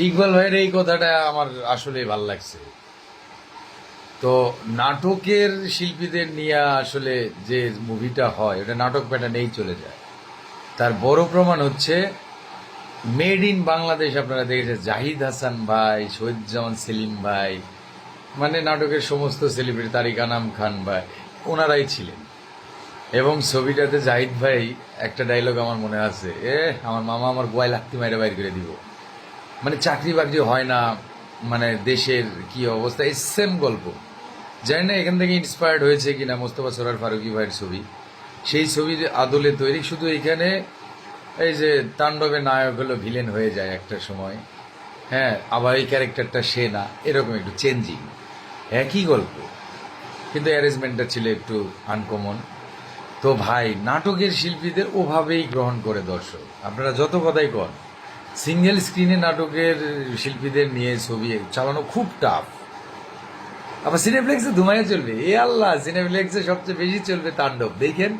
ইকবাল ভাইয়ের এই কথাটা আমার আসলে ভাল লাগছে। তো নাটকের শিল্পীদের নিয়ে আসলে যে মুভিটা হয় ওটা নাটক প্যাটার্নেই চলে যায়। তার বড় প্রমাণ হচ্ছে মেড ইন বাংলাদেশ। আপনারা দেখেছেন জাহিদ হাসান ভাই, শহীদুজ্জামান সেলিম ভাই, মানে নাটকের সমস্ত সেলিব্রিটি, তারিক আনাম খান ভাই, ওনারাই ছিলেন। এবং ছবিটাতে জাহিদ ভাই একটা ডায়লগ আমার মনে আছে, আমার মামা আমার গোয়ায় লাত্তি মাইরে বাইর করে দিব। মানে চাকরি বাকরি হয় না, মানে দেশের কি অবস্থা, এই সেম গল্প। জানি না এখান থেকে ইন্সপায়ার্ড হয়েছে কিনা মোস্তফা সরোয়ার ফারুকী ভাইয়ের ছবি, সেই ছবির আদলে তৈরি। শুধু এখানে এই যে তাণ্ডবে নায়ক হলো ভিলেন হয়ে যায় একটা সময়, হ্যাঁ, আবার এই ক্যারেক্টারটা সে না, এরকম একটু চেঞ্জিং, একই গল্প, কিন্তু অ্যারেঞ্জমেন্টটা ছিল একটু আনকমন। তো ভাই, নাটকের শিল্পীদের ওভাবেই গ্রহণ করে দর্শক। আপনারা যত কথাই কন, সিঙ্গেল স্ক্রিনে নাটকের শিল্পীদের নিয়ে ছবি চালানো খুব টাফ। আবার সিনেপ্লেক্সে ধুমাইয়া চলবে, এ আল্লাহ, সিনেপ্লেক্সে সবচেয়ে বেশি চলবে তাণ্ডব, দেখেন।